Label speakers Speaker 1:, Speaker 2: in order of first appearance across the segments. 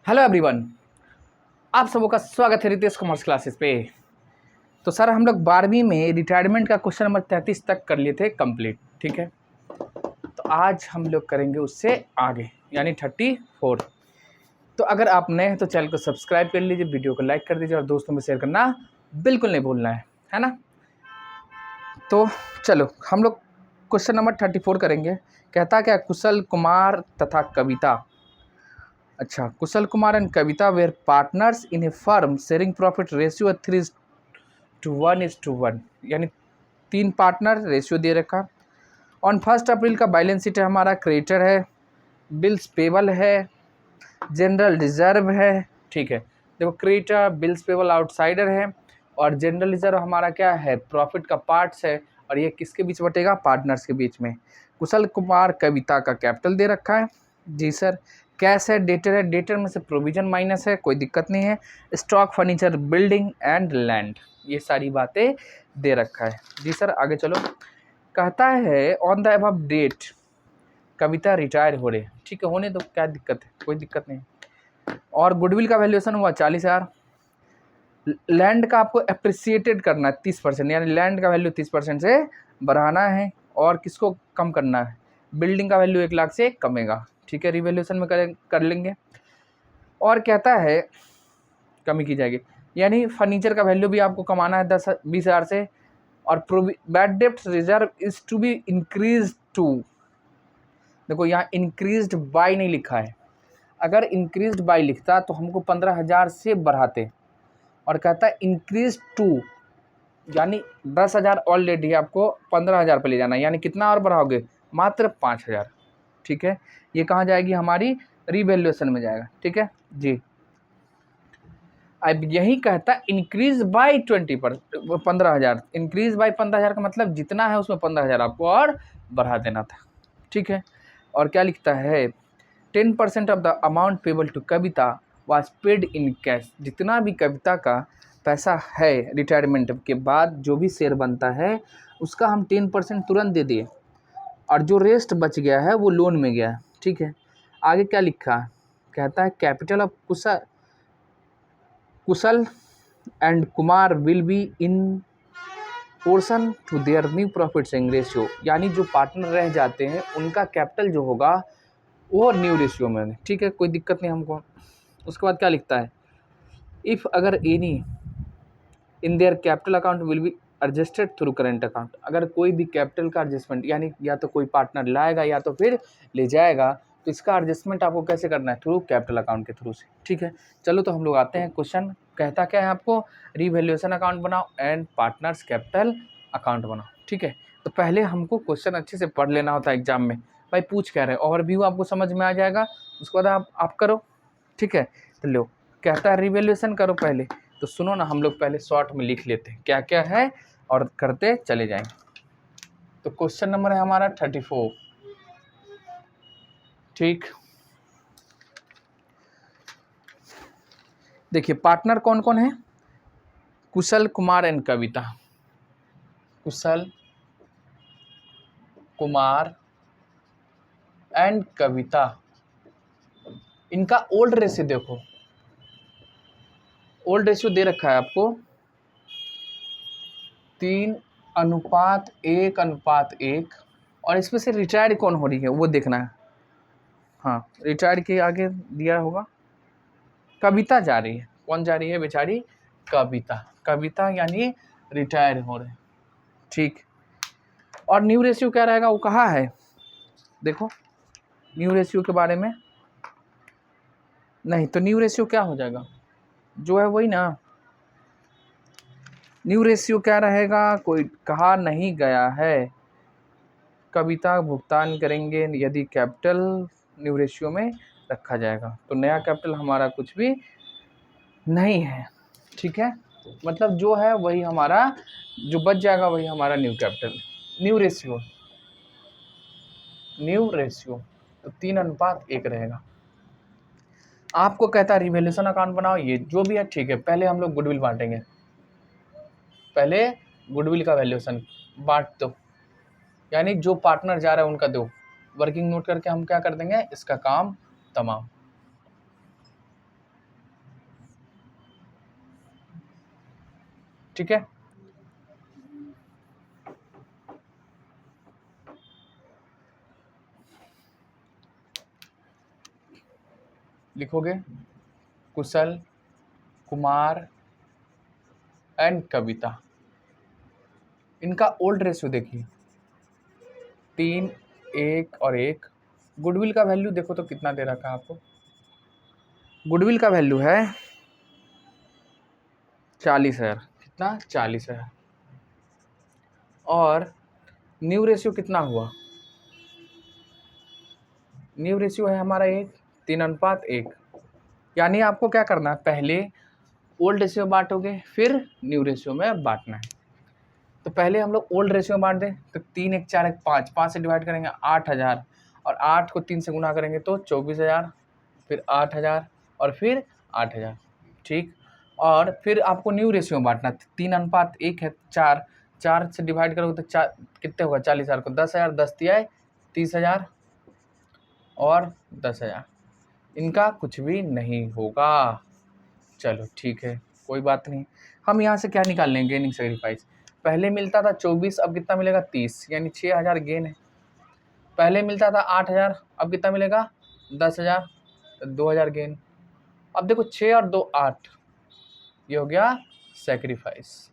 Speaker 1: Hello everyone, आप सबों का स्वागत है रितेश कॉमर्स क्लासेस पे। तो सर हम लोग 12वीं में रिटायरमेंट का क्वेश्चन नंबर 33 तक कर लिए थे कंप्लीट, ठीक है। तो आज हम लोग करेंगे उससे आगे यानी 34। तो अगर आप नए हैं तो चैनल को सब्सक्राइब कर लीजिए, वीडियो को लाइक कर दीजिए और दोस्तों में शेयर करना बिल्कुल नहीं भूलना है ना। तो चलो हम लोग क्वेश्चन नंबर 34 करेंगे। कहता क्या, कुशल कुमार तथा कविता, अच्छा, Kushal Kumar and Kavita were partners in a firm sharing profit ratio 3:1 यानी 3 पार्टनर रेशियो दे रखा। ऑन 1 अप्रैल का बैलेंस शीट है हमारा, क्रेडिटर है, बिल्स पेबल है, जनरल रिजर्व है, ठीक है। देखो क्रेडिटर बिल्स पेबल आउटसाइडर है और जनरल रिजर्व हमारा क्या है, प्रॉफिट का पार्ट्स है। और ये किसके बीच बटेगा, पार्टनर्स के बीच में। कुशल कुमार कविता का कैपिटल दे रखा है जी सर। कैश है, डेटर है, डेटर में से प्रोविजन माइनस है, कोई दिक्कत नहीं है। Stock, furniture, building and land, ये सारी बातें दे रखा है जी सर। आगे चलो, कहता है on the above date Kavita retire हो रहे, ठीक है, होने दो, क्या दिक्कत है, कोई दिक्कत नहीं। और गुडविल का वैल्यूएशन हुआ 40,000। लैंड का आपको अप्रिसिएटेड करना है 30%, यानी लैंड का वैल्यू 30% से बढ़ाना है। और किसको कम करना है, बिल्डिंग का वैल्यू 1 लाख से कमेगा, ठीक है, रिवैल्यूएशन में कर लेंगे। और कहता है कमी की जाएगी, यानी फर्नीचर का वैल्यू भी आपको कमाना है 20,000 से। और बैड डेब्ट reserve is to be increase to, देखो यहाँ इंक्रीज्ड बाय नहीं लिखा है, अगर इंक्रीज्ड बाय लिखता तो हमको 15,000 से बढ़ाते। और कहता है इंक्रीज टू, यानी 10,000 ऑलरेडी आपको 15,000 पर ले जाना है, यानी कितना और बढ़ाओगे, मात्र 5,000, ठीक है। ये कहाँ जाएगी, हमारी रिवैल्यूएशन में जाएगा, ठीक है जी। अब यही कहता है इंक्रीज बाय 15,000, इंक्रीज बाय 15,000 का मतलब जितना है उसमें 15,000 आपको और बढ़ा देना था, ठीक है। और क्या लिखता है, 10% of the amount payable to Kavita was paid in cash, जितना भी कविता का पैसा है रिटायरमेंट के बाद जो भी शेयर बनता है उसका हम 10% तुरंत दे दिए, और जो रेस्ट बच गया है वो लोन में गया, ठीक है। आगे क्या लिखा, कहता है capital of Kushal and Kumar will be in portion to their new profit sharing ratio, यानी जो पार्टनर रह जाते हैं उनका कैपिटल जो होगा वो न्यू रेशियो में, ठीक है, कोई दिक्कत नहीं हमको। उसके बाद क्या लिखता है, इफ़ अगर any in their capital account will be adjusted through current account, अगर कोई भी कैपिटल का एडजस्टमेंट, यानी या तो कोई पार्टनर लाएगा या तो फिर ले जाएगा, तो इसका एडजस्टमेंट आपको कैसे करना है, थ्रू कैपिटल अकाउंट के थ्रू से, ठीक है। चलो तो हम लोग आते हैं क्वेश्चन, कहता क्या है आपको, रिवैल्यूएशन अकाउंट बनाओ एंड पार्टनर्स कैपिटल अकाउंट बनाओ, ठीक है। तो पहले हमको क्वेश्चन अच्छे से पढ़ लेना होता है एग्जाम में, भाई पूछ कह रहे हैं, ओवरव्यू आपको समझ में आ जाएगा, उसके बाद आप करो, ठीक है। तो लो, कहता है रिवैल्यूएशन करो पहले, तो सुनो ना, हम लोग पहले शॉर्ट में लिख लेते हैं क्या क्या है और करते चले जाएंगे। तो क्वेश्चन नंबर है हमारा 34, ठीक। देखिए पार्टनर कौन कौन है, कुशल कुमार एंड कविता, कुशल कुमार एंड कविता, इनका ओल्ड रेशियो देखो, ओल्ड रेशियो दे रखा है आपको 3:1:1, और इसमें से रिटायर्ड कौन हो रही है वो देखना है। हाँ, रिटायर्ड के आगे दिया होगा, कविता जा रही है, कौन जा रही है बेचारी, कविता, कविता यानी रिटायर हो रहे, ठीक। और न्यू रेशियो क्या रहेगा, वो कहाँ है, देखो न्यू रेशियो के बारे में नहीं, तो न्यू रेशियो क्या हो जाएगा, जो है वही ना, न्यू रेशियो क्या रहेगा, कोई कहा नहीं गया है। कविता भुगतान करेंगे यदि कैपिटल न्यू रेशियो में रखा जाएगा, तो नया कैपिटल हमारा कुछ भी नहीं है, ठीक है। मतलब जो है वही हमारा, जो बच जाएगा वही हमारा new capital, new ratio, new ratio तो 3:1 रहेगा। आपको कहता है रिवैल्यूएशन अकाउंट बनाओ, ये जो भी है ठीक है, पहले हम लोग गुडविल बांटेंगे, पहले गुडविल का वैल्यूएशन बांट दो, यानी जो पार्टनर जा रहा है उनका दो, वर्किंग नोट करके हम क्या कर देंगे, इसका काम तमाम। ठीक है। लिखोगे कुशल, कुमार एंड कविता। इनका ओल्ड रेशियो देखिए 3, 1 और 1। गुडविल का वैल्यू देखो तो कितना दे रखा है आपको। गुडविल का वैल्यू है 40,000। कितना? 40,000। और न्यू रेशियो कितना हुआ? न्यू रेशियो है हमारा 1, 3:1। यानी आपको क्या करना है, पहले ओल्ड रेशियो बांटोगे फिर न्यू रेशियो में बांटना है। तो पहले हम लोग ओल्ड रेशियो में बांट दें, तो 3, 1, 4, 1, 5, 5 से डिवाइड करेंगे 8,000, और 8 को 3 से गुना करेंगे तो 24,000, फिर 8,000 और फिर 8,000। ठीक। और फिर आपको न्यू रेशियो में बांटना, 3:1 है, 4 से डिवाइड करोगे तो 4 कितने होगा, 40,000 को 10,000, 10 दिया है 30,000 और 10,000। इनका कुछ भी नहीं होगा। चलो ठीक है, कोई बात नहीं। हम यहाँ से क्या निकाल लेंगे, गेनिंग सेक्रीफाइस। पहले मिलता था 24, अब कितना मिलेगा 30, यानी 6,000 गेन है। पहले मिलता था 8,000, अब कितना मिलेगा 10,000, 2,000 गेन। अब देखो 6 और 2 8, ये हो गया सेक्रीफाइस,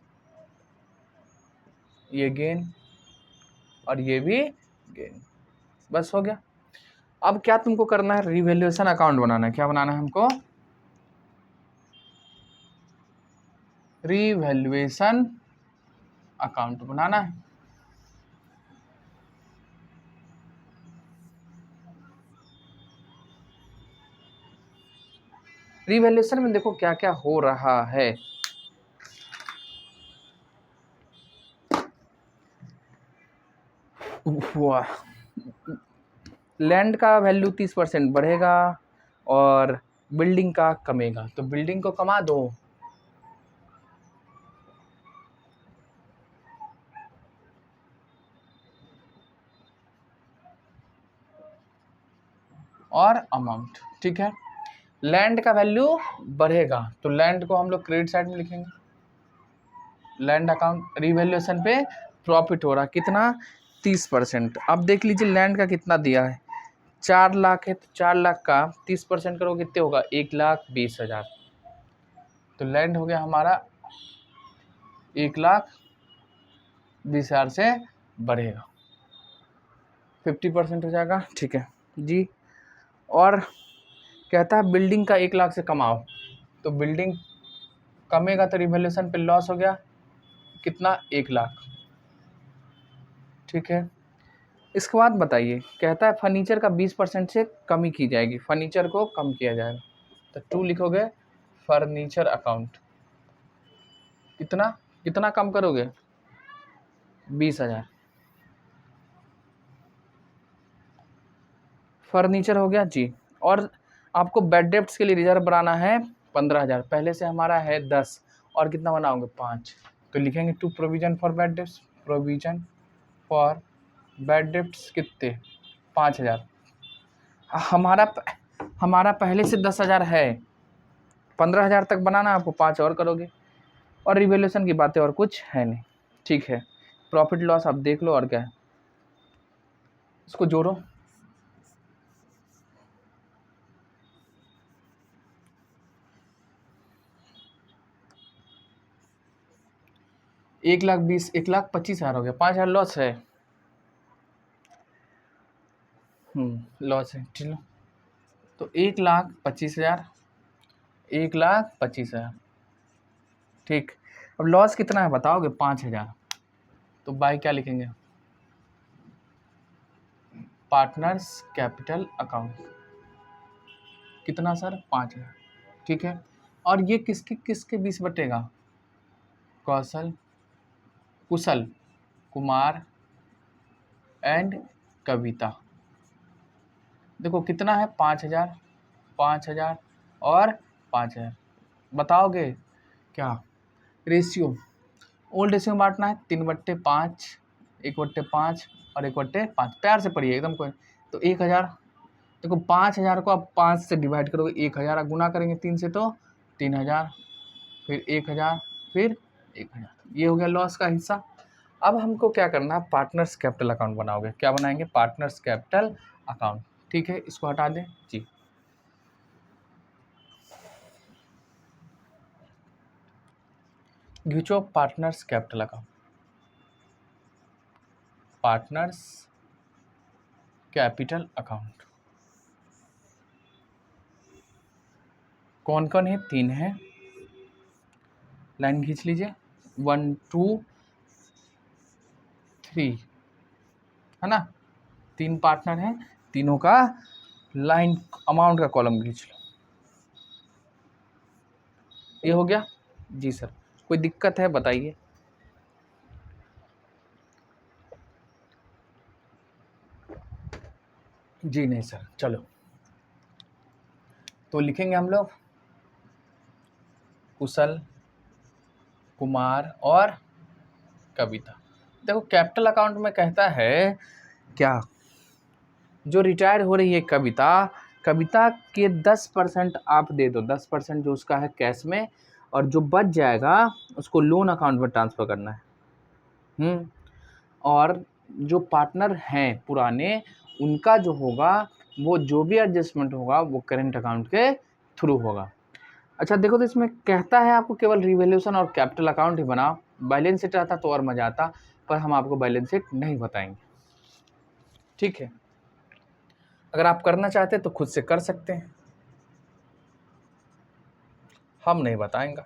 Speaker 1: ये गेन और ये भी गेन, बस हो गया। अब क्या तुमको करना है, रिवैल्यूएशन अकाउंट बनाना है। क्या बनाना है हमको? रिवैल्यूएशन अकाउंट बनाना है। रिवैल्यूएशन में देखो क्या क्या हो रहा है। लैंड का वैल्यू 30% बढ़ेगा और बिल्डिंग का कमेगा, तो बिल्डिंग को कमा दो। और अमाउंट, ठीक है। लैंड का वैल्यू बढ़ेगा तो लैंड को हम लोग क्रेडिट साइड में लिखेंगे। लैंड अकाउंट रिवैल्यूएशन पे प्रॉफिट हो रहा कितना, 30%। अब देख लीजिए लैंड का कितना दिया है, 4 लाख है, तो 4 लाख का 30% करो कितने होगा, 1,20,000। तो लैंड हो गया हमारा 1,20,000 से बढ़ेगा, 50% हो जाएगा, ठीक है जी। और कहता है बिल्डिंग का 1 लाख से कमाओ, तो बिल्डिंग कमेगा तो रिवैल्यूएशन पे लॉस हो गया कितना, 1 लाख, ठीक है। इसके बाद बताइए, कहता है फर्नीचर का 20% से कमी की जाएगी, फर्नीचर को कम किया जाएगा, तो 2 लिखोगे फर्नीचर अकाउंट। कितना कितना कम करोगे, 20,000। फर्नीचर हो गया जी। और आपको बैड डेब्ट्स के लिए रिजर्व बनाना है 15,000, पहले से हमारा है 10, और कितना बनाओगे 5, तो लिखेंगे 2 provision for bad debts, provision for bad debts कितने, 5,000। हमारा पहले से 10,000 है, 15,000 तक बनाना, आपको 5 और करोगे। और रिवैल्यूएशन की बातें और कुछ है नहीं, ठीक है। प्रॉफिट लॉस आप देख लो, और क्या है, इसको जोड़ो। एक लाख 1,25,000 हो गया, 5,000 लॉस है, लॉस है, ठीक है। तो 1,25,000, 1,25,000, ठीक। अब लॉस कितना है बताओगे, 5,000, तो बाय क्या लिखेंगे, पार्टनर्स कैपिटल अकाउंट। कितना सर, 5,000, ठीक है। और ये किसके किसके बीच बटेगा, कौशल, कुशल, कुमार एंड कविता। देखो कितना है, 5,000, 5,000 और 5,000। बताओगे क्या रेशियो, ओल्ड रेशियो में बांटना है 3/5, 1/5 और 1/5, प्यार से पढ़िए एकदम कोई। तो 1,000, देखो 5,000 को आप 5 से डिवाइड करोगे, 1,000 गुना करेंगे 3 से तो 3,000, फिर 1,000, फिर 1000। ये हो गया लॉस का हिस्सा। अब हमको क्या करना है, पार्टनर्स कैपिटल अकाउंट बनाओगे। क्या बनाएंगे, पार्टनर्स कैपिटल अकाउंट। ठीक है, इसको हटा दें जी। खींचो partners capital account, partners capital account. कौन कौन है, 3 है, लाइन खींच लीजिए, 1 2 3 है ना, 3 पार्टनर हैं, तीनों का लाइन अमाउंट का कॉलम खींच लो। ये हो गया जी सर, कोई दिक्कत है बताइए। जी नहीं सर, चलो तो लिखेंगे हम लोग कुशल, कुमार और कविता। देखो कैपिटल अकाउंट में कहता है क्या, जो रिटायर हो रही है कविता, कविता के 10% आप दे दो, 10% जो उसका है कैश में, और जो बच जाएगा उसको लोन अकाउंट में ट्रांसफर करना है। और जो पार्टनर हैं पुराने, उनका जो होगा वो जो भी एडजस्टमेंट होगा वो करेंट अकाउंट के थ्रू होगा। अच्छा देखो, तो इसमें कहता है आपको केवल रिवैल्यूएशन और कैपिटल अकाउंट ही बनाओ। बैलेंस शीट आता तो और मजा आता, पर हम आपको बैलेंस शीट नहीं बताएंगे। ठीक है, अगर आप करना चाहते हैं तो खुद से कर सकते हैं, हम नहीं बताएंगे।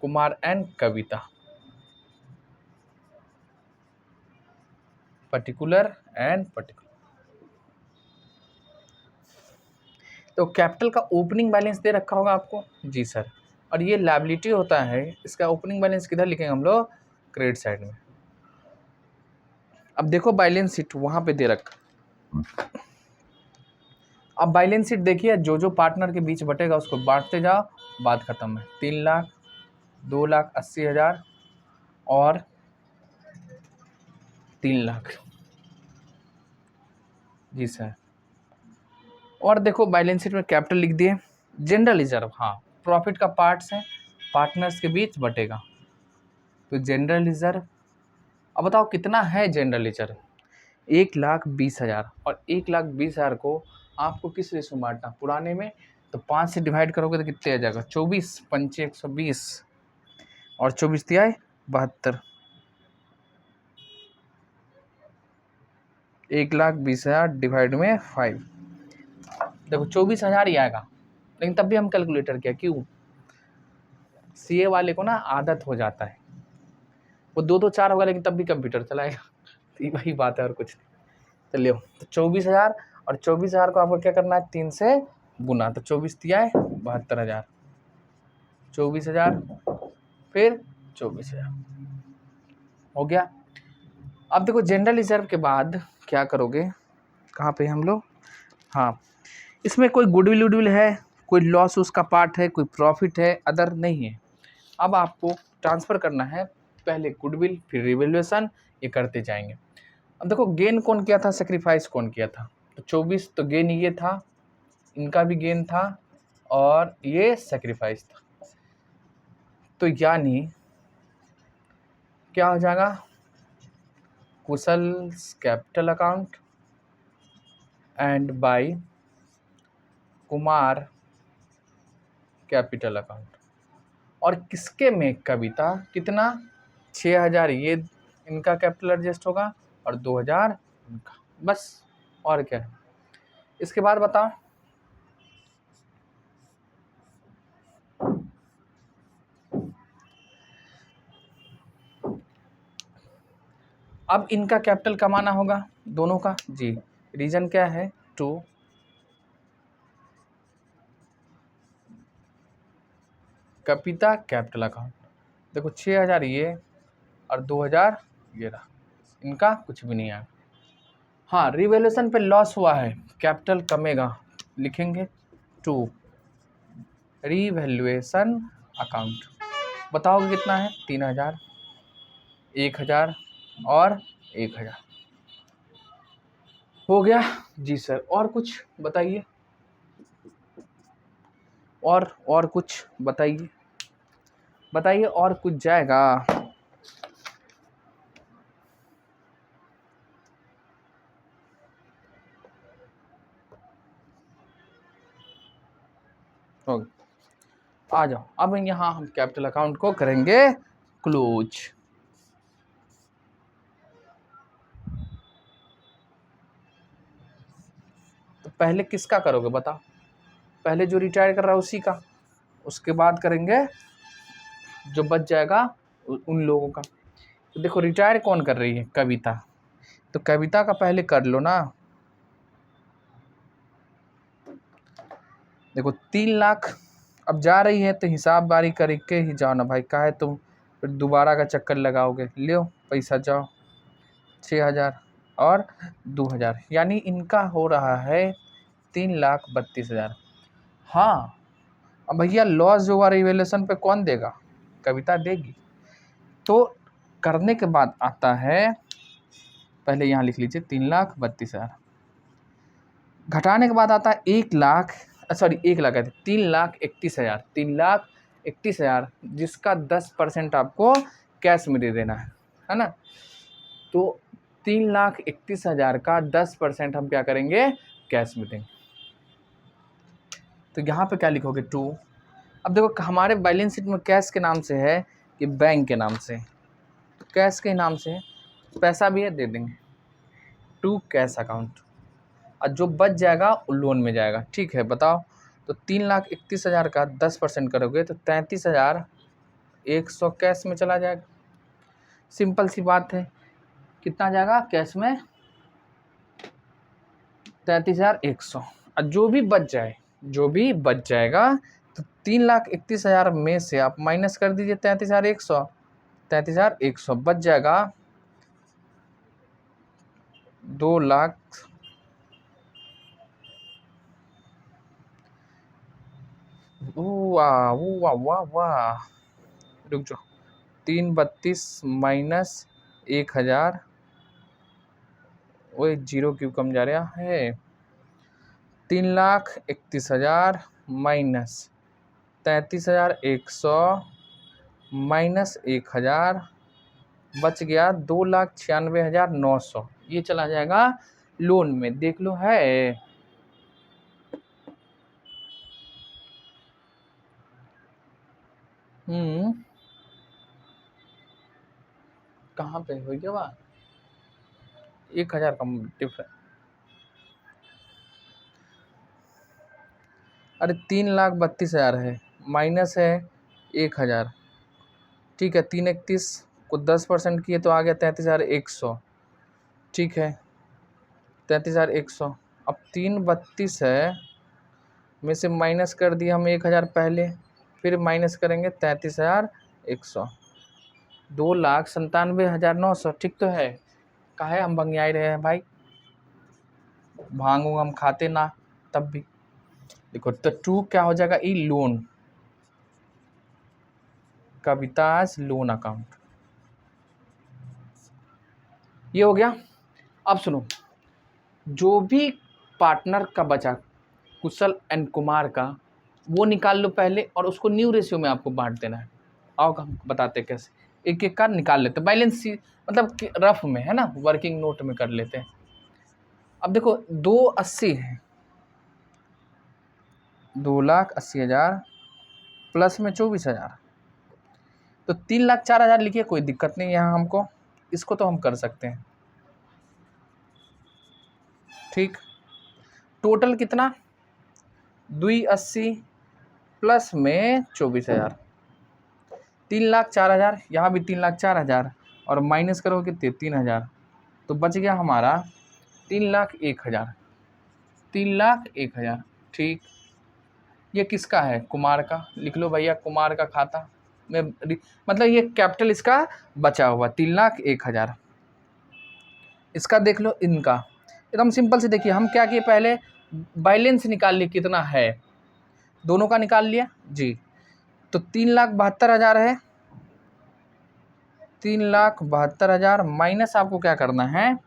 Speaker 1: Kumar and Kavita, particular and particular. तो कैपिटल का ओपनिंग बैलेंस दे रखा होगा आपको जी सर, और ये लायबिलिटी होता है, इसका ओपनिंग बैलेंस किधर लिखेंगे हम लोग, क्रेडिट साइड में। अब देखो बैलेंस शीट वहां पे दे रखा, अब बैलेंस शीट देखिए, जो जो पार्टनर के बीच बटेगा उसको बांटते जाओ, बात खत्म है। 3 लाख, 2,80,000 और 3 लाख जी सर। और देखो बैलेंस शीट में कैपिटल लिख दिए, जनरल रिजर्व, हाँ प्रॉफिट का पार्ट्स है, पार्टनर्स के बीच बटेगा, तो जनरल रिजर्व। अब बताओ कितना है जनरल रिजर्व, 1,20,000, और 1,20,000 को आपको किस रेशो में बांटना, पुराने में, तो 5 से डिवाइड करोगे तो कितने आ जाएगा, 24 पंचे 120 और 24 दिया है 72, 1,20,000 डिवाइड में 5, देखो 24,000 ही आएगा। लेकिन तब भी हम कैलकुलेटर किया, क्यों, सीए वाले को ना आदत हो जाता है, वो 2 2 4 होगा लेकिन तब भी कंप्यूटर चलाएगा। तो वही बात है और कुछ नहीं। चलिए, तो 24,000, और 24,000 को आपको क्या करना है, 3 से गुना, तो 24 दिया है 72,000, 24,000 फिर 24,000 हो गया। अब देखो जनरल रिजर्व के बाद क्या करोगे, कहाँ पे हम लोग, हाँ इसमें कोई गुडविल वुडविल है, कोई लॉस उसका पार्ट है, कोई प्रॉफिट है, अदर नहीं है। अब आपको ट्रांसफ़र करना है, पहले गुडविल फिर रिवैल्यूएशन, ये करते जाएंगे। अब देखो गेन कौन किया था, सेक्रीफाइस कौन किया था, तो 24 तो गेन ये था, इनका भी गेन था, और ये सेक्रीफाइस था, तो यानी क्या हो जाएगा, Kushal capital account and by Kumar capital account, और किसके में कविता कितना, 6,000 ये इनका कैपिटल एडजस्ट होगा और 2,000 इनका, बस और क्या है। इसके बाद बताओ, अब इनका कैपिटल कमाना होगा दोनों का जी, रीजन क्या है, 2 कविता कैपिटल अकाउंट, देखो 6,000 ये और 2,000 ये रहा, इनका कुछ भी नहीं आया। हाँ रिवैल्यूएशन पे लॉस हुआ है, कैपिटल कमेगा, लिखेंगे 2 रिवैल्यूएशन अकाउंट, बताओगे कितना है, 3,000, 1,000 और 1,000 हो गया जी सर। और कुछ बताइए, और कुछ बताइए। बताइए और कुछ जाएगा? हो गया। आ जाओ, अब यहाँ हम कैपिटल अकाउंट को करेंगे क्लोज। तो पहले किसका करोगे बताओ? पहले जो रिटायर कर रहा है उसी का, उसके बाद करेंगे जो बच जाएगा उन लोगों का। तो देखो रिटायर कौन कर रही है? कविता। तो कविता का पहले कर लो ना। देखो 3 लाख अब जा रही है तो हिसाब बारी करके ही जाओ ना भाई, काहे तुम फिर दोबारा का चक्कर लगाओगे। लो पैसा जाओ, 6,000 और 2,000, यानी इनका हो रहा है 3,32,000। हाँ, अब भैया लॉस जो हुआ रिवेल्यूशन पे कौन देगा? कविता देगी। तो करने के बाद आता है, पहले यहाँ लिख लीजिए 3,32,000, घटाने के बाद आता है 1,00,000, सॉरी 1,00,000 कहते 3,31,000, 3,31,000, जिसका 10% आपको कैश में दे देना है ना। तो 3,31,000 का 10% हम क्या करेंगे? कैश में देंगे। तो यहाँ पे क्या लिखोगे? 2। अब देखो हमारे बैलेंस शीट में कैश के नाम से है कि बैंक के नाम से? तो कैश के नाम से पैसा भी है, दे देंगे 2 कैश अकाउंट, और जो बच जाएगा वो लोन में जाएगा। ठीक है, बताओ। तो 3,31,000 का 10% करोगे तो 33,100 कैश में चला जाएगा। सिंपल सी बात है। कितना जाएगा कैश में? 33,100। और जो भी बच जाएगा तो 3,31,000 में से आप माइनस कर दीजिए 33,100। 33,100 बच जाएगा 2,00,000। वाह वाह वाह वाह, रुक जाओ। 332 माइनस 1,000, वो 0 क्यों कम जा रहा है? 3,31,000 माइनस 33,100 माइनस 1,000, बच गया 2,96,900। ये चला जाएगा लोन में, देख लो है। कहाँ पे हो गया बात? 1,000 कम डिफरेंस। अरे 3,32,000 है, माइनस है 1,000। ठीक है, 331 को 10% किए तो आ गया 33,100। ठीक है, 33,100। अब 332 है, में से माइनस कर दिया हम 1,000 पहले, फिर माइनस करेंगे 33,100, 2,97,900। ठीक तो है। काहे हम भंगियाई रहे हैं भाई? भांग हम खाते ना, तब भी। देखो तो 2 क्या हो जाएगा? ई लोन, कविताज लोन अकाउंट। ये हो गया। अब सुनो, जो भी पार्टनर का बचा कुशल एंड कुमार का, वो निकाल लो पहले और उसको न्यू रेशियो में आपको बांट देना है। आओ हम बताते कैसे, एक एक का निकाल लेते हैं बैलेंस शीट, मतलब रफ में है ना, वर्किंग नोट में कर लेते हैं। अब देखो 280 है, 2,80,000 प्लस में 24,000, तो 3,04,000 लिखिए, कोई दिक्कत नहीं यहाँ हमको, इसको तो हम कर सकते हैं। ठीक, टोटल कितना? 280 प्लस में 24,000, 3,04,000। यहाँ भी 3,04,000 और माइनस करोगे कितने? 3,000। तो बच गया हमारा 3,01,000, 3,01,000। ठीक, ये किसका है? कुमार का। लिख लो भैया, कुमार का खाता में, मतलब ये कैपिटल इसका बचा हुआ 3,01,000। इसका देख लो, इनका एकदम सिंपल से देखिए, हम क्या किए पहले बैलेंस निकाल लिए कितना है, दोनों का निकाल लिया जी। तो 3,72,000 है, 3,72,000 माइनस आपको क्या करना है?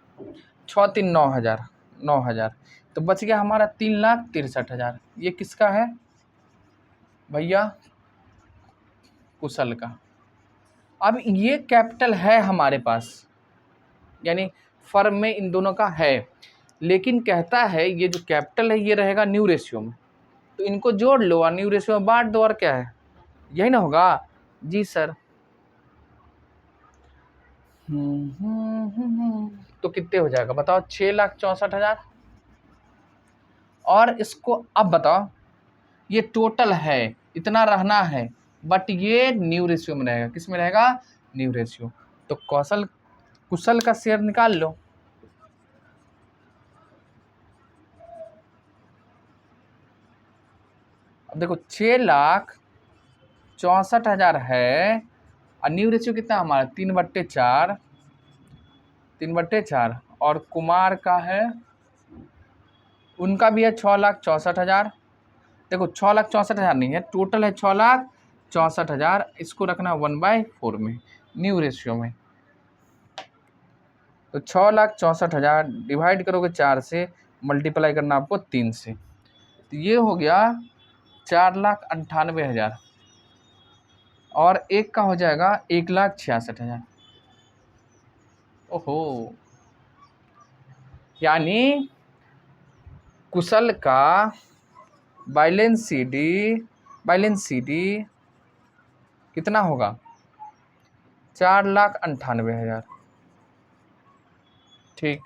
Speaker 1: 6,3 9,000, 9,000। तो बच गया हमारा 3,63,000। ये किसका है भैया? कुशल का। अब ये कैपिटल है हमारे पास, यानी फर्म में इन दोनों का है, लेकिन कहता है ये जो कैपिटल है ये रहेगा न्यू रेशियो में, तो इनको जोड़ लो और न्यू रेशियो में बांट दो, और क्या है, यही ना होगा। जी सर। तो कितने हो जाएगा बताओ, 6,64,000। और इसको अब बताओ, ये टोटल है, इतना रहना है, बट ये न्यू रेशियो में रहेगा। किस में रहेगा, न्यू रेशियो। तो कुशल का शेयर निकाल लो। अब देखो 6,64,000 है, और न्यू रेशियो कितना हमारा 3/4, 3/4। और कुमार का है, उनका भी है 6,64,000। देखो 6,64,000 नहीं है, टोटल है 6,64,000। इसको रखना 1/4 में, न्यू रेशियो में। तो 6,64,000 डिवाइड करोगे 4 से, मल्टीप्लाई करना आपको 3 से, तो ये हो गया 4,98,000। और एक का हो जाएगा 1,66,000। ओहो, यानी कुशल का बैलेंस सीडी कितना होगा, 4,98,000। ठीक।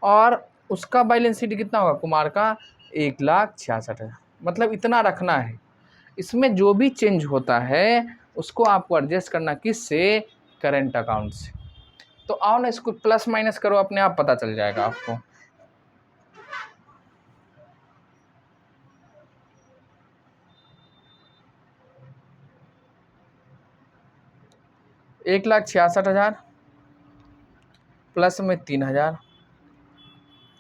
Speaker 1: और उसका बैलेंस शीट कितना होगा कुमार का, 1,66,000। मतलब इतना रखना है, इसमें जो भी चेंज होता है उसको आपको एडजस्ट करना किससे, करेंट अकाउंट से। तो आओ ना, इसको प्लस माइनस करो, अपने आप पता चल जाएगा आपको। एक 1,66,000 प्लस में 3,000,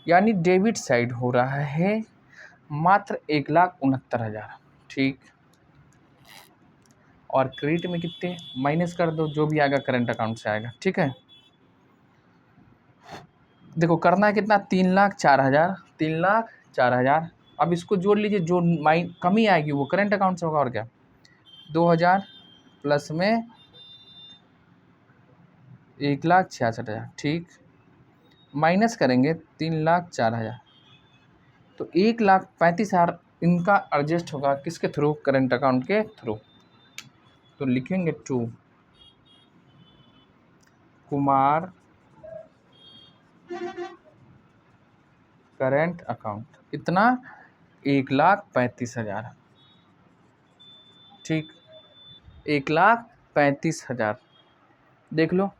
Speaker 1: यानी डेबिट साइड हो रहा है मात्र 1,69,000। ठीक। और क्रेडिट में कितने, माइनस कर दो, जो भी आएगा करंट अकाउंट से आएगा। ठीक है, देखो करना है कितना, 3,04,000, 3,04,000। अब इसको जोड़ लीजिए, जो कमी आएगी वो करंट अकाउंट से होगा, और क्या, 2,000 प्लस में 1,66,000। ठीक, माइनस करेंगे 3,04,000, तो 1,35,000 इनका एडजस्ट होगा किसके थ्रू, करंट अकाउंट के थ्रू। तो लिखेंगे टू कुमार करेंट अकाउंट, इतना 1,35,000। ठीक, 1,35,000 देख लो।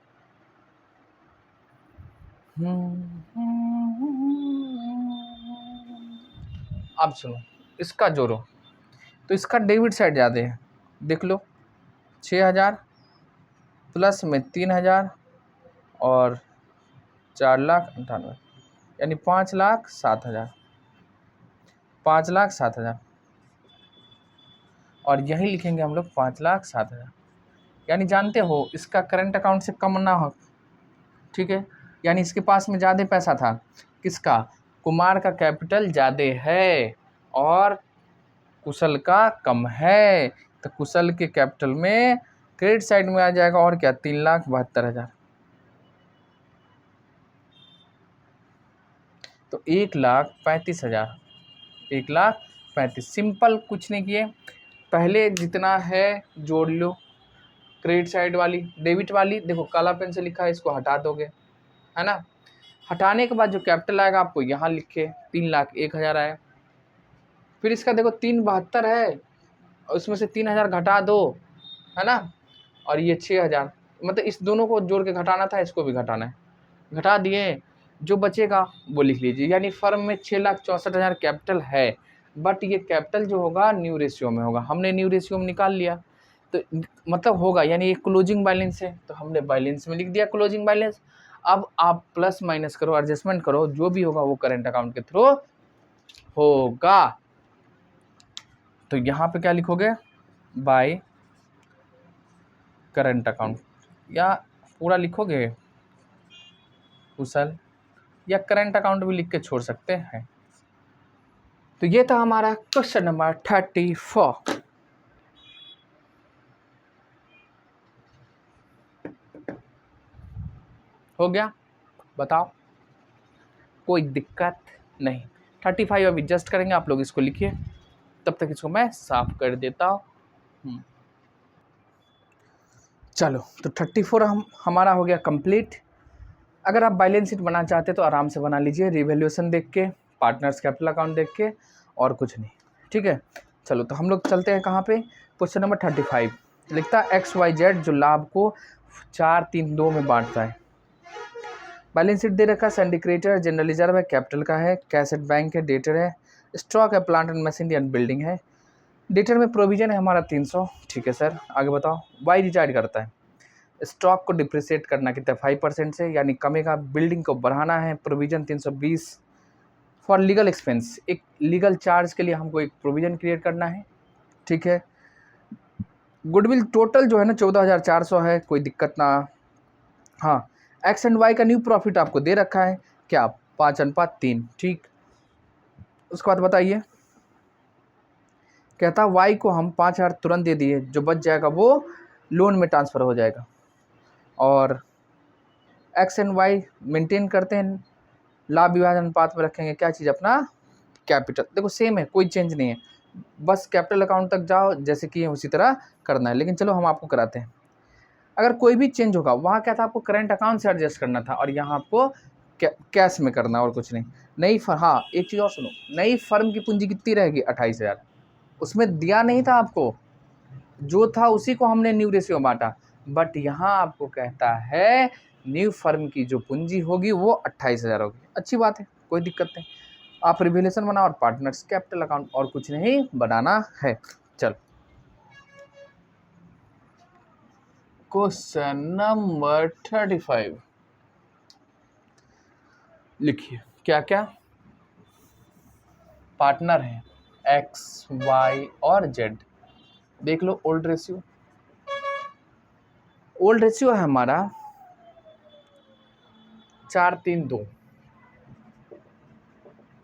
Speaker 1: अब सुनो, इसका जोड़ो, तो इसका डेबिट साइड ज़्यादा है, देख लो। 6,000 प्लस में 3,000 और 4,98,000, यानी 5,07,000, 5,07,000। और यही लिखेंगे हम लोग 5,07,000, यानी जानते हो इसका करंट अकाउंट से कम ना हो। ठीक है, यानी इसके पास में ज़्यादा पैसा था, किसका, कुमार का कैपिटल ज़्यादा है और कुशल का कम है, तो कुशल के कैपिटल में क्रेडिट साइड में आ जाएगा, और क्या, 3,72,000। तो 1,35,000, 1,35,000 सिंपल, कुछ नहीं किए, पहले जितना है जोड़ लो। क्रेडिट साइड वाली, डेबिट वाली देखो काला पेन से लिखा है, इसको हटा दोगे, है ना। हटाने के बाद जो कैपिटल आएगा आपको यहाँ लिखे, 3,01,000 आया। फिर इसका देखो 3,72 है, और उसमें से 3,000 घटा दो, है ना। और ये 6,000, मतलब इस दोनों को जोड़ के घटाना था, इसको भी घटाना है, घटा दिए, जो बचेगा वो लिख लीजिए। यानी फर्म में 6,64,000 कैपिटल है, बट ये कैपिटल जो होगा न्यू रेशियो में होगा, हमने न्यू रेशियो में निकाल लिया, तो मतलब होगा, यानी ये क्लोजिंग बैलेंस है, तो हमने बैलेंस में लिख दिया क्लोजिंग बैलेंस। अब आप प्लस माइनस करो, एडजस्टमेंट करो, जो भी होगा वो करेंट अकाउंट के थ्रू होगा। तो यहाँ पे क्या लिखोगे, बाय करंट अकाउंट, या पूरा लिखोगे कुशल, या करंट अकाउंट भी लिख के छोड़ सकते हैं। तो ये था हमारा क्वेश्चन नंबर 34। हो गया, बताओ, कोई दिक्कत नहीं। 35 अभी एडजस्ट करेंगे, आप लोग इसको लिखिए, तब तक इसको मैं साफ कर देता हूँ। चलो, तो 34 हमारा हो गया कंप्लीट। अगर आप बैलेंस शीट बनाना चाहते हैं तो आराम से बना लीजिए, रिवैल्यूएशन देख के, पार्टनर्स कैपिटल अकाउंट देख के, और कुछ नहीं, ठीक है। चलो, तो हम लोग चलते हैं कहाँ पे, क्वेश्चन नंबर 35 लिखता है XYZ जो लाभ को 4, 3, 2 में बांटता है। बैलेंस शीट दे रखा है, सिंडिकेटर, जनरल रिजर्व है, कैपिटल का है, कैश एट बैंक है, डेटर है, स्टॉक है, plant and machinery and building है। डेटर में प्रोविजन है हमारा 300, ठीक है सर। आगे बताओ, वाई रिटायर्ड करता है, स्टॉक को डिप्रिसिएट करना कितना 5% से, यानी कमेगा, बिल्डिंग को बढ़ाना है, प्रोविजन 320 फॉर लीगल एक्सपेंस, एक लीगल चार्ज के लिए हमको एक प्रोविजन क्रिएट करना है, ठीक है। गुडविल टोटल जो है ना 14,400 है, कोई दिक्कत ना। हाँ, एक्स एंड वाई का न्यू प्रॉफिट आपको दे रखा है क्या, 5:3, ठीक। उसके बाद बताइए, कहता वाई को हम 5,000 तुरंत दे दिए, जो बच जाएगा वो लोन में ट्रांसफ़र हो जाएगा, और एक्स एंड वाई मेंटेन करते हैं, लाभ विभाजन अनुपात में रखेंगे क्या चीज़, अपना कैपिटल। देखो सेम है, कोई चेंज नहीं है, बस कैपिटल अकाउंट तक जाओ, जैसे कि उसी तरह करना है। लेकिन चलो हम आपको कराते हैं, अगर कोई भी चेंज होगा, वहाँ क्या था, आपको करंट अकाउंट से एडजस्ट करना था, और यहाँ आपको कैश में करना, और कुछ नहीं। नई हाँ, एक चीज़ और सुनो, नई फर्म की पूंजी कितनी रहेगी, 28,000। उसमें दिया नहीं था आपको, जो था उसी को हमने न्यू रेशियो बांटा, बट यहाँ आपको कहता है न्यू फर्म की जो पूंजी होगी वो 28,000 होगी। अच्छी बात है, कोई दिक्कत नहीं। आप रिवैल्यूएशन बनाओ और पार्टनर्स कैपिटल अकाउंट, और कुछ नहीं बनाना है। चल, क्वेश्चन नंबर 35 लिखिए, क्या क्या पार्टनर हैं, एक्स, वाई और जेड। देख लो ओल्ड रेशियो, ओल्ड रेशियो है हमारा 4:3:2,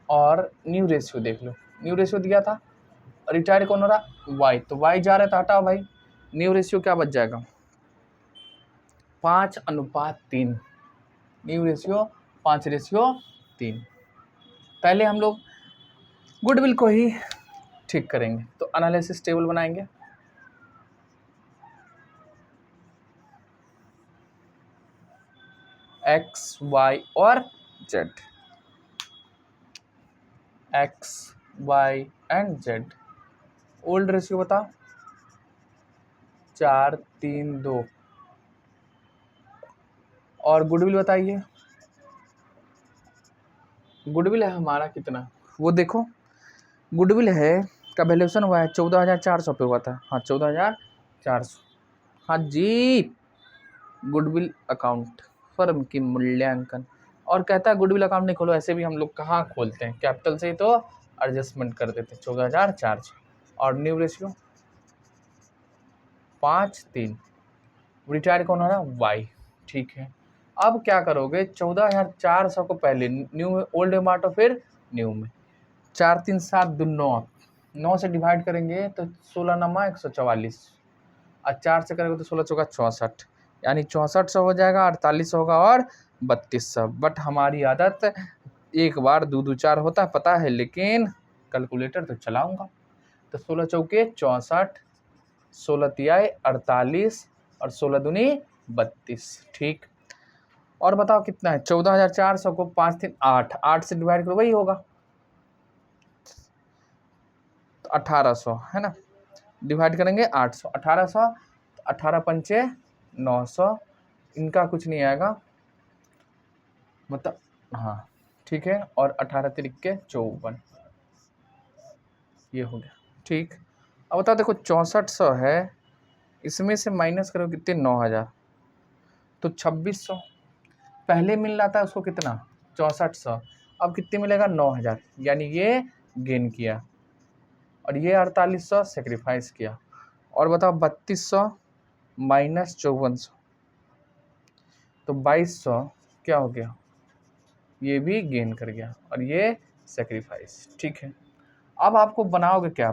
Speaker 1: और न्यू रेशियो देख लो, न्यू रेशियो दिया था, रिटायर्ड कौन हो रहा, वाई, तो वाई जा रहा है तो हटाओ भाई, न्यू रेशियो क्या बच जाएगा, 5:3, न्यू रेशियो 5:3। पहले हम लोग गुडविल को ही ठीक करेंगे, तो एनालिसिस टेबल बनाएंगे, एक्स, वाई और Z, X, Y and Z. Old ratio बता, 4:3:2, और गुडविल बताइए, गुडविल है हमारा कितना, वो देखो, गुडविल है का वैल्यूएशन हुआ है 14,400 पे हुआ था, हाँ 14,400, हाँ जी। गुडविल अकाउंट, फर्म की मूल्यांकन, और कहता है गुडविल अकाउंट नहीं खोलो, ऐसे भी हम लोग कहाँ खोलते हैं, कैपिटल से ही तो एडजस्टमेंट कर देते हैं, 14,400, और न्यू रेशियो 5:3, रिटायर कौन हो रहा है, वाई, ठीक है। अब क्या करोगे, 14,400 को पहले न्यू में, ओल्ड में बांटो, फिर न्यू में, 4×3=7, 9 से डिवाइड करेंगे तो 16×9 144, और 4 से करेंगे तो 16×4 64, यानी 6400 हो जाएगा, 48 होगा और 3200। बट हमारी आदत एक बार 2×2=4 होता है, पता है, लेकिन कैलकुलेटर तो चलाऊंगा, तो 16×4 64, 16×3 48, और 16×2 32, ठीक। और बताओ कितना है, 14,400 को 5×3 8, 8 से डिवाइड करो, वही होगा 1800, है ना, डिवाइड करेंगे 800, 1800, 18×5 900, इनका कुछ नहीं आएगा, मतलब हाँ ठीक है, और 18×3 54, ये हो गया, ठीक। अब बताओ, देखो 6400 है, इसमें से माइनस करो कितने, 9,000, तो 2600, पहले मिल रहा था उसको कितना, 6400, अब कितने मिलेगा, 9,000, यानी ये गेन किया, और ये 4800 सेक्रीफाइस किया। और बताओ 3200 माइनस 5400, तो 2200 क्या हो गया, ये भी गेन कर गया, और ये सेक्रीफाइस, ठीक है। अब आपको बनाओगे क्या,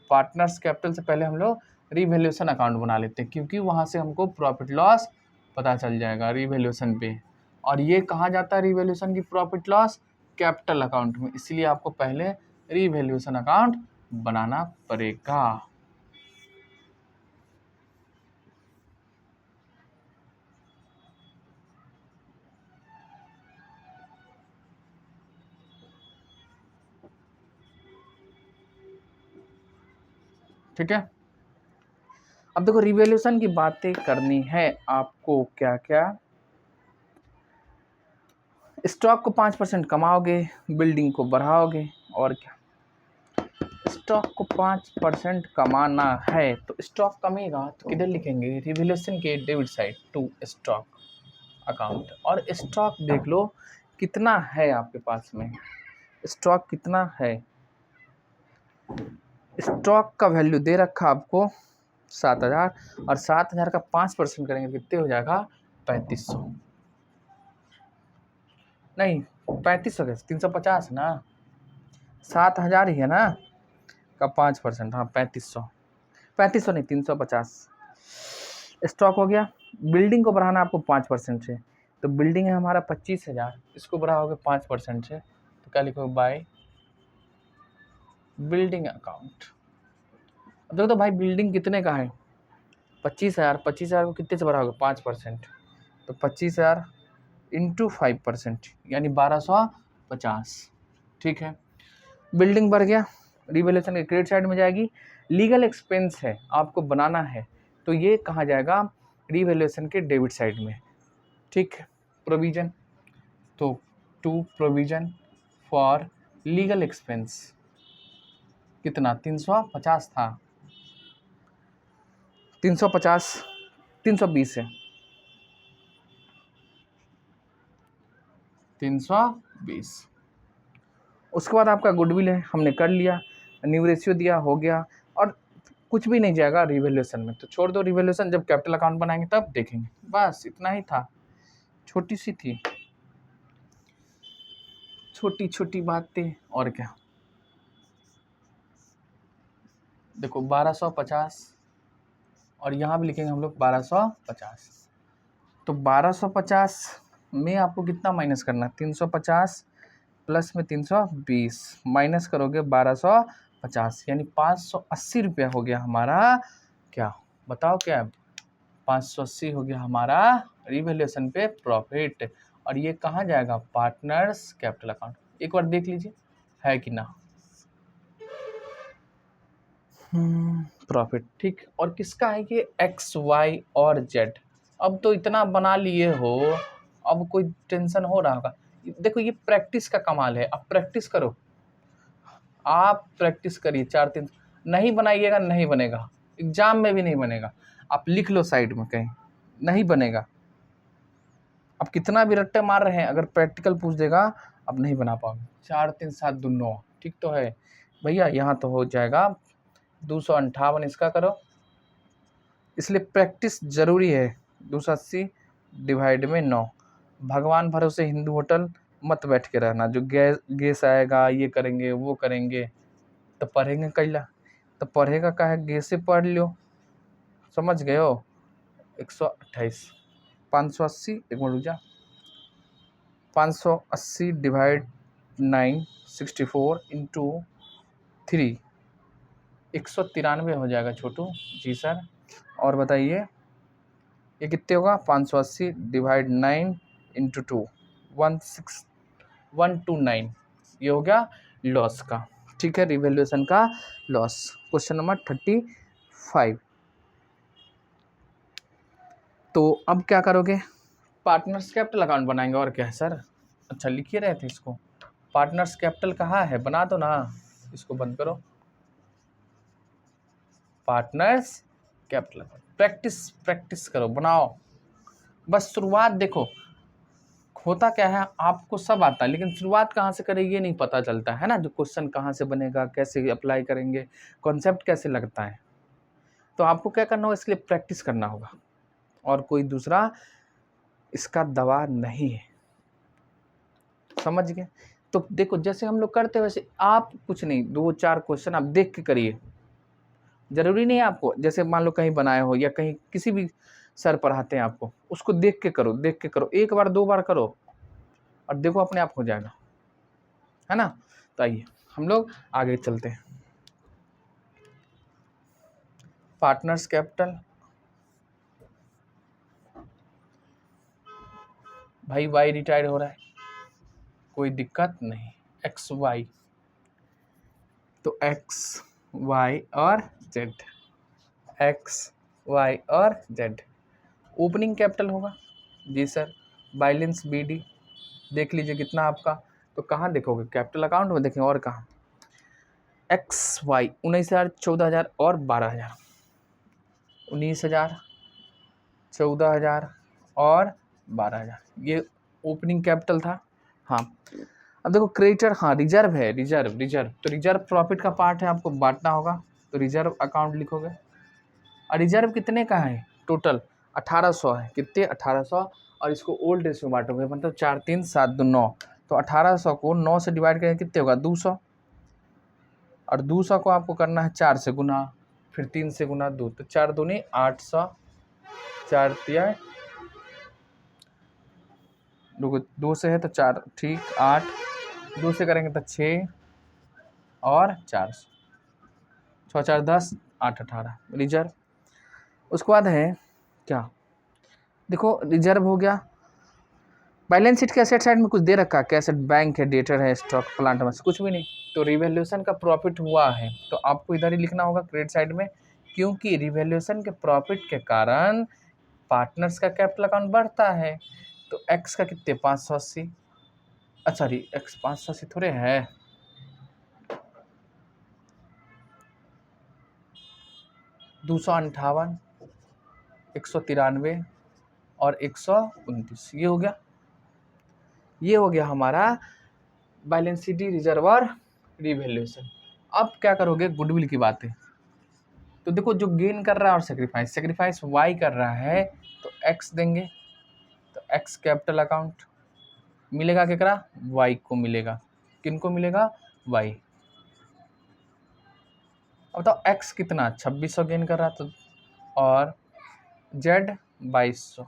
Speaker 1: पार्टनर्स कैपिटल से पहले हम लोग रिवैल्यूएशन अकाउंट बना लेते हैं, क्योंकि वहाँ से हमको प्रॉफिट लॉस पता चल जाएगा रिवैल्यूएशन पे। और ये कहाँ जाता है रिवैल्यूएशन की प्रॉफिट लॉस? कैपिटल अकाउंट में। इसलिए आपको पहले रिवैल्यूएशन अकाउंट बनाना पड़ेगा। ठीक है, अब देखो रिवैल्यूएशन की बातें करनी है आपको। क्या क्या? स्टॉक को 5% कमाओगे, बिल्डिंग को बढ़ाओगे, और क्या? स्टॉक को 5% कमाना है तो स्टॉक कमेगा तो किधर लिखेंगे? रिवैल्यूएशन के debit side to stock account. और स्टॉक देख लो कितना है आपके पास में, स्टॉक कितना है। स्टॉक का वैल्यू दे रखा आपको 7,000, और 7,000 का 5% करेंगे कितने हो जाएगा? 3,500। नहीं 3,500 कैसे, 350 ना, 7,000 ही है ना, का 5%, हाँ 3,500। 3,500 नहीं 350 स्टॉक हो गया। बिल्डिंग को बढ़ाना आपको 5% से, तो बिल्डिंग है हमारा 25,000, इसको बढ़ाओगे 5% से तो क्या लिखोगे? By building account. अब देखो तो भाई बिल्डिंग कितने का है? 25,000। 25,000 को कितने से बढ़ाओगे? 5%, तो 25,000 इंटू 5% यानी 1,250। ठीक है, बिल्डिंग बढ़ गया, रिवैल्यूएशन के क्रेडिट साइड में जाएगी। लीगल एक्सपेंस है आपको बनाना है तो ये कहाँ जाएगा? रिवैल्यूएशन के डेबिट साइड में। ठीक है, प्रोविजन, तो to provision for legal expense कितना? 350 था, 350, 320 है, 320। उसके बाद आपका गुडविल है, हमने कर लिया, न्यू रेशियो दिया, हो गया, और कुछ भी नहीं जाएगा रिवैल्यूएशन में, तो छोड़ दो रिवैल्यूएशन, जब कैपिटल अकाउंट बनाएंगे तब देखेंगे। बस इतना ही था, छोटी सी थी, छोटी छोटी बातें, और क्या। देखो 1,250, और यहाँ भी लिखेंगे हम लोग 1,250, तो 1,250 में आपको कितना माइनस करना? 350 प्लस में 320 माइनस करोगे 1,250, यानी 580 रुपया हो गया हमारा। क्या बताओ? क्या 580 हो गया हमारा रिवैल्यूएशन पे प्रॉफिट। और ये कहाँ जाएगा? Partners capital account. एक बार देख लीजिए है कि ना प्रॉफिट। ठीक, और किसका है ये? एक्स वाई और जेड। अब तो इतना बना लिए हो, अब कोई टेंशन हो रहा होगा। देखो ये प्रैक्टिस का कमाल है, अब प्रैक्टिस करो, आप प्रैक्टिस करिए। 4-3 नहीं बनाइएगा नहीं बनेगा, एग्जाम में भी नहीं बनेगा। आप लिख लो साइड में कहीं, नहीं बनेगा। अब कितना भी रट्टे मार रहे हैं, अगर प्रैक्टिकल पूछ देगा अब नहीं बना पाओगे। 4-3-7 9, ठीक तो है भैया। यहाँ तो हो जाएगा 258, इसका करो, इसलिए प्रैक्टिस जरूरी है। 280 डिवाइड में 9। भगवान भरोसे हिंदू होटल मत बैठ के रहना, जो गैस आएगा, ये करेंगे वो करेंगे, तो पढ़ेंगे कैला? तो पढ़ेगा का है, गैस से पढ़ लो, समझ गए हो? 128, 580, एक मिनट रुक जा, 580 डिवाइड 9, 64 इंटू 3, 193 हो जाएगा छोटू जी सर। और बताइए ये कितने होगा? 580 डिवाइड 9 इंटू 2, 16129, ये हो गया लॉस का। ठीक है, रिवैल्यूएशन का लॉस। Question number 35। तो अब क्या करोगे? पार्टनर्स कैपिटल अकाउंट बनाएंगे, और क्या है सर? अच्छा लिखिए रहे थे इसको, पार्टनर्स कैपिटल कहाँ है? बना दो ना, इसको बंद करो, पार्टनर्स कैपिटल। प्रैक्टिस प्रैक्टिस करो, बनाओ, बस शुरुआत देखो। होता क्या है, आपको सब आता है लेकिन शुरुआत कहाँ से करें ये नहीं पता चलता है ना, जो क्वेश्चन कहाँ से बनेगा, कैसे अप्लाई करेंगे, कॉन्सेप्ट कैसे लगता है। तो आपको क्या करना होगा, इसके लिए प्रैक्टिस करना होगा, और कोई दूसरा इसका दवा नहीं है, समझ गए? तो देखो जैसे हम लोग करते हैं वैसे आप कुछ नहीं, 2-4 क्वेश्चन आप देख के करिए। जरूरी नहीं है आपको, जैसे मान लो कहीं बनाए हो या कहीं किसी भी सर पढ़ाते हैं आपको, उसको देख के करो, देख के करो, 1 बार 2 बार करो, और देखो अपने आप हो जाएगा, है ना। तो आइए हम लोग आगे चलते हैं। पार्टनर्स कैपिटल, भाई वाई रिटायर हो रहा है, कोई दिक्कत नहीं, एक्स वाई, तो एक्स वाई और जेड, एक्स वाई और जेड। ओपनिंग कैपिटल होगा जी सर, बैलेंस बी डी देख लीजिए कितना आपका। तो कहाँ देखोगे, कैपिटल अकाउंट में देखें और कहाँ, एक्स वाई 19,000, 14,000 और 12,000, 19,000, 14,000 और 12,000, ये ओपनिंग कैपिटल था। हाँ अब देखो क्रेडिटर, हाँ रिजर्व है, रिजर्व रिजर्व तो रिजर्व प्रॉफिट का पार्ट है, आपको बांटना होगा, तो रिजर्व अकाउंट लिखोगे। और रिजर्व कितने का है टोटल, 1800 है, कितने 1800, और इसको ओल्ड रेशियो बांटोगे, मतलब 4 3 7 2 9, तो 1800 को 9 से डिवाइड करेंगे कितने होगा 200, और 200 को आपको करना है 4 से गुना, फिर 3 से गुना 2, तो 4 दूनी 800, 4 तिया 2 से है तो 4, ठीक 8, 2 से करेंगे तो 6 और 4, 6 4 10, 8 18 रिजर्व। उसके बाद है क्या, देखो रिजर्व हो गया। बैलेंस शीट के एसेट साइड में कुछ दे रखा है, कैसेट बैंक है, डेटर है, स्टॉक प्लांट में कुछ भी नहीं, तो रिवैल्यूएशन का प्रॉफिट हुआ है तो आपको इधर ही लिखना होगा क्रेडिट साइड में, क्योंकि रिवैल्यूएशन के प्रॉफिट के कारण पार्टनर्स का कैपिटल अकाउंट बढ़ता है। तो एक्स का कितने 580, अच्छा सॉरी एक्स 580 थोड़े है, 258, 193 और 129, ये हो गया, ये हो गया हमारा बैलेंस शीट, रिजर्व और रिवैल्यूएशन। अब क्या करोगे, गुडविल की बात है, तो देखो जो गेन कर रहा है और सेक्रीफाइस, सेक्रीफाइस वाई कर रहा है तो एक्स देंगे, तो एक्स कैपिटल अकाउंट मिलेगा केकरा, वाई को मिलेगा, किन को मिलेगा, वाई। अब बताओ एक्स कितना 2600 गेन कर रहा तो, और जेड 2200,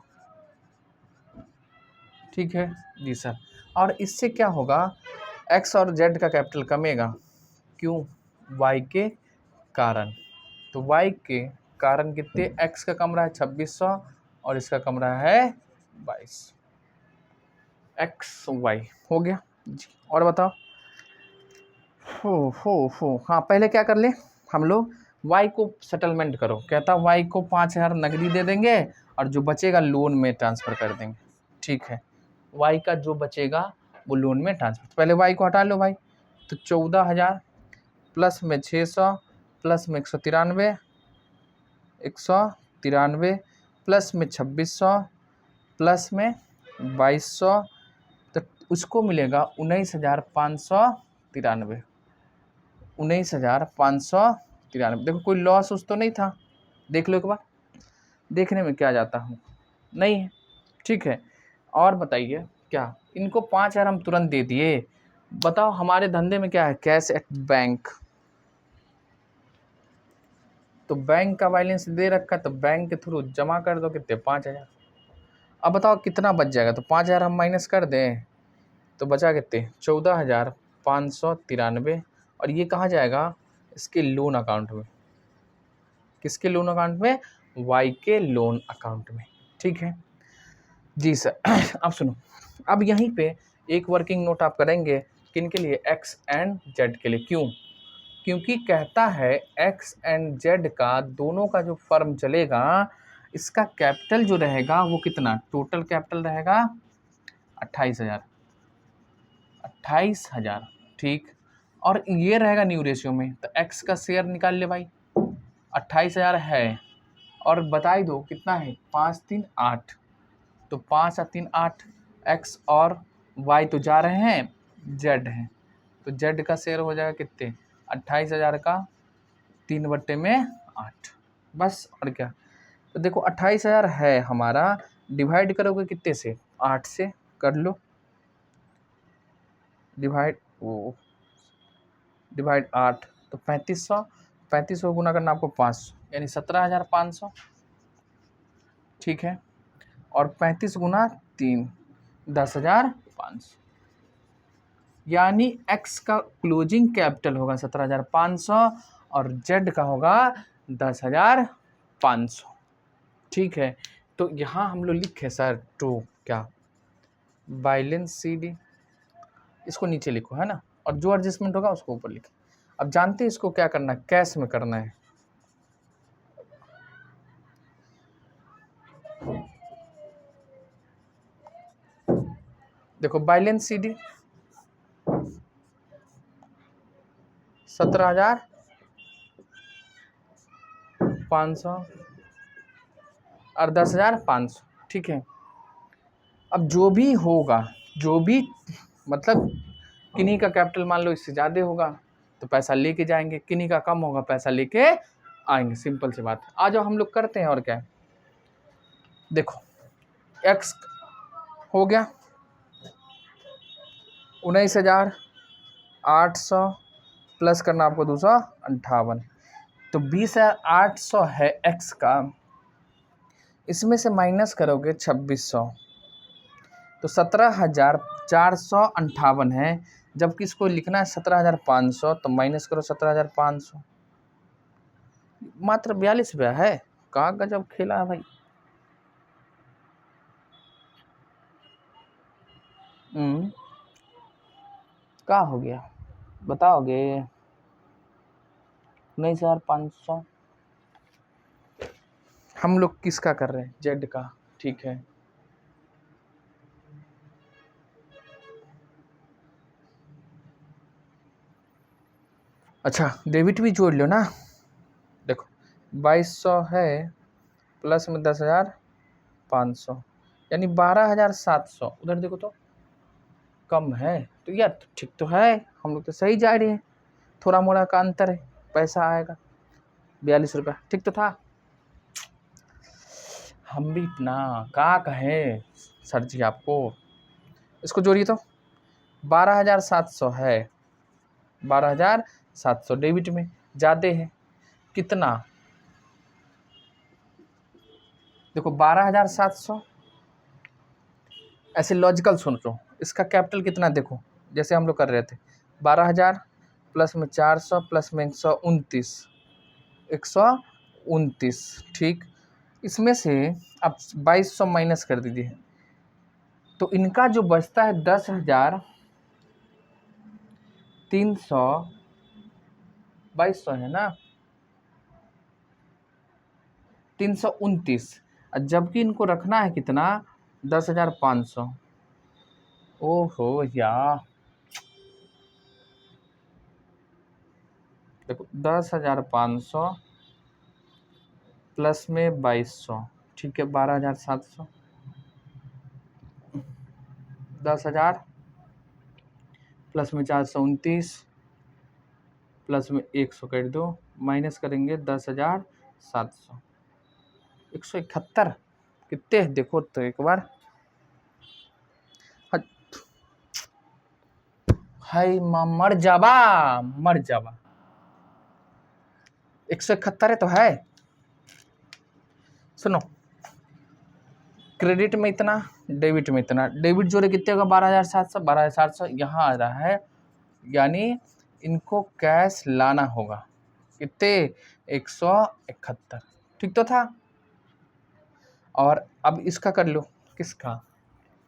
Speaker 1: ठीक है जी सर। और इससे क्या होगा, एक्स और जेड का कैपिटल कमेगा, क्यों, वाई के कारण, तो वाई के कारण कितने, एक्स का कम रहा है 2600 और इसका कम रहा है 22, एक्स वाई हो गया जी। और बताओ, हो हाँ पहले क्या कर ले हम लोग, वाई को सेटलमेंट करो, कहता वाई को 5,000 नकदी दे देंगे और जो बचेगा लोन में ट्रांसफ़र कर देंगे, ठीक है, वाई का जो बचेगा वो लोन में ट्रांसफर, पहले वाई को हटा लो भाई, तो 14,000 प्लस में 600 प्लस में 193, 193 प्लस में 2600 प्लस में 2200, तो उसको मिलेगा 19,593, 19,593। देखो कोई लॉस उस तो नहीं था, देख लो एक बार, देखने में क्या जाता हूँ, नहीं है, ठीक है। और बताइए क्या, इनको 5,000 हम तुरंत दे दिए, बताओ हमारे धंधे में क्या है, कैश एट बैंक, तो बैंक का बैलेंस दे रखा है तो बैंक के थ्रू जमा कर दो, कितने 5,000। अब बताओ कितना बच जाएगा, तो 5,000 हम माइनस कर दें तो बचा कितने 14,593, और ये कहाँ जाएगा, इसके लोन अकाउंट में, किसके लोन अकाउंट में, वाई के लोन अकाउंट में, ठीक है जी सर। अब सुनो, अब यहीं पे एक वर्किंग नोट आप करेंगे, किन के लिए, एक्स एंड जेड के लिए, क्यों, क्योंकि कहता है एक्स एंड जेड का दोनों का जो फर्म चलेगा, इसका कैपिटल जो रहेगा वो कितना, टोटल कैपिटल रहेगा 28,000, 28,000, ठीक, और ये रहेगा न्यू रेशियो में, तो एक्स का शेयर निकाल ले भाई, 28,000 है, और बताई दो कितना है 5 3 8, तो 5 और 3 8, एक्स और वाई तो जा रहे हैं, जेड है, तो जेड का शेयर हो जाएगा कितने 28,000 का 3/8, बस और क्या। तो देखो 28,000 है हमारा, डिवाइड करोगे कितने से, 8 से कर लो, डिवाइड 8, तो 3500, 3500 गुना करना आपको 500, यानी 17,500, ठीक है, और 35 गुना 3, 10,500, यानी एक्स का क्लोजिंग कैपिटल होगा 17,500 और जेड का होगा 10,500। ठीक है, तो यहाँ हम लोग लिखे सर टू क्या बैलेंस CD, इसको नीचे लिखो है ना, और जो एडजस्टमेंट होगा उसको ऊपर लिखो। अब जानते हैं इसको क्या करना है, कैश में करना है। देखो बैलेंस CD 17,500 और 10,500। ठीक है, अब जो भी होगा, जो भी मतलब किन्हीं का कैपिटल मान लो इससे ज़्यादा होगा तो पैसा लेके जाएंगे, किन्हीं का कम होगा पैसा लेके आएंगे, सिंपल सी बात है। आ जाओ हम लोग करते हैं और क्या है। देखो एक्स हो गया 19,800 प्लस करना आपको 258, तो 20,800 है एक्स का, इसमें से माइनस करोगे 2,600 तो 17,458 है, जबकि इसको लिखना है 17,500, तो माइनस करो 17,500, मात्र 42 रुपया है। कहाँ गजब खेला है भाई। क्या हो गया बताओगे। 19,500 हम लोग किसका कर रहे हैं, जेड का। ठीक है, अच्छा डेबिट भी जोड़ लो ना। देखो 2,200 है प्लस में 10,500 यानी 12,700, उधर देखो तो कम है, तो यार ठीक तो है, हम लोग तो सही जा रहे हैं, थोड़ा मोड़ा का अंतर है, पैसा आएगा 42 रुपया, ठीक तो था। हम भी इतना क्या कहें सर जी आपको, इसको जोड़िए तो 12,700 है, 12,700 डेबिट में ज़्यादा है कितना, देखो 12,700 ऐसे लॉजिकल सोचो, इसका कैपिटल कितना देखो, जैसे हम लोग कर रहे थे 12,000 प्लस में 400 प्लस में 129, ठीक, इसमें से अब 2,200 माइनस कर दीजिए, तो इनका जो बचता है 10,300, 2,200 है ना, 329, जबकि इनको रखना है कितना 10,500। ओहो यार, देखो 10,500 प्लस में 2,200, ठीक है 12,700, 10,000 प्लस में 429 प्लस में 100 कर दो, माइनस करेंगे 10,700, 171 कितने देखो तो एक बार, हाय मर जावा, मर जावा, 171 है तो है। सुनो, क्रेडिट में इतना, डेबिट में इतना, डेबिट जोड़े कितने होगा 12,700, 12,700 यहाँ आ रहा है, यानी इनको कैश लाना होगा कितने 171, ठीक तो था। और अब इसका कर लो, किसका,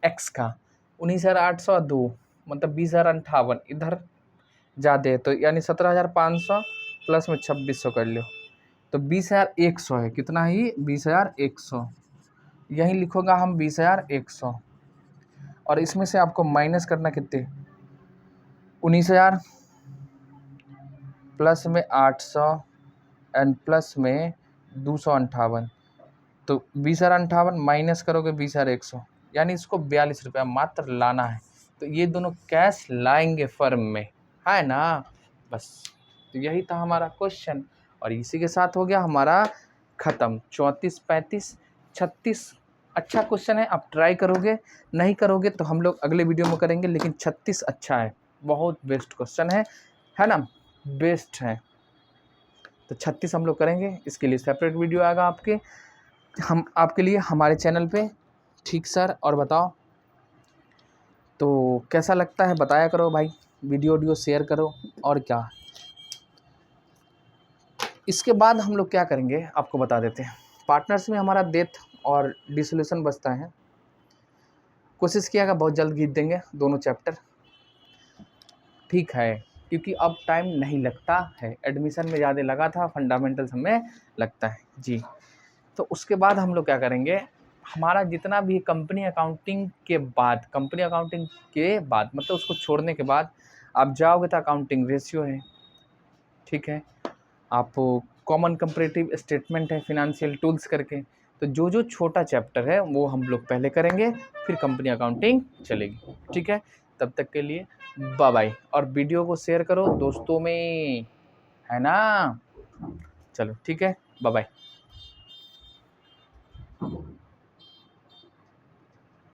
Speaker 1: एक्स का 19,802 मतलब 20,058, इधर ज़्यादा है तो यानी 17,500 प्लस में 2,600 कर लो, तो 20,100 है, कितना ही 20,100, यहीं लिखोगा हम 20,100, और इसमें से आपको माइनस करना कितने 19,000 प्लस में 800 एंड प्लस में 258, तो 20,058 माइनस करोगे 20,100, यानी इसको 42 रुपया मात्र लाना है, तो ये दोनों कैश लाएंगे फर्म में, है ना, बस तो यही था हमारा क्वेश्चन, और इसी के साथ हो गया हमारा ख़त्म। 34, 35, 36 अच्छा क्वेश्चन है, आप ट्राई करोगे, नहीं करोगे तो हम लोग अगले वीडियो में करेंगे, लेकिन 36 अच्छा है, बहुत बेस्ट क्वेश्चन है ना, बेस्ट है, तो 36 हम लोग करेंगे, इसके लिए सेपरेट वीडियो आएगा हम आपके लिए हमारे चैनल पे। ठीक सर, और बताओ तो कैसा लगता है, बताया करो भाई। वीडियो शेयर करो। और क्या, इसके बाद हम लोग क्या करेंगे आपको बता देते हैं। पार्टनर्स में हमारा डेथ और डिसोल्यूशन बचता है। कोशिश किएगा बहुत जल्द खींच देंगे दोनों चैप्टर, ठीक है, क्योंकि अब टाइम नहीं लगता है। एडमिशन में ज़्यादा लगा था, फंडामेंटल्स हमें लगता है जी। तो उसके बाद हम लोग क्या करेंगे, हमारा जितना भी कंपनी अकाउंटिंग के बाद मतलब उसको छोड़ने के बाद आप जाओगे तो अकाउंटिंग रेशियो है, ठीक है, आप कॉमन कंपैरेटिव स्टेटमेंट है, फिनेंशियल टूल्स करके। तो जो जो छोटा चैप्टर है वो हम लोग पहले करेंगे, फिर कंपनी अकाउंटिंग चलेगी, ठीक है। तब तक के लिए बाय बाय, और वीडियो को शेयर करो दोस्तों में, है ना। चलो ठीक है, बाय बाय।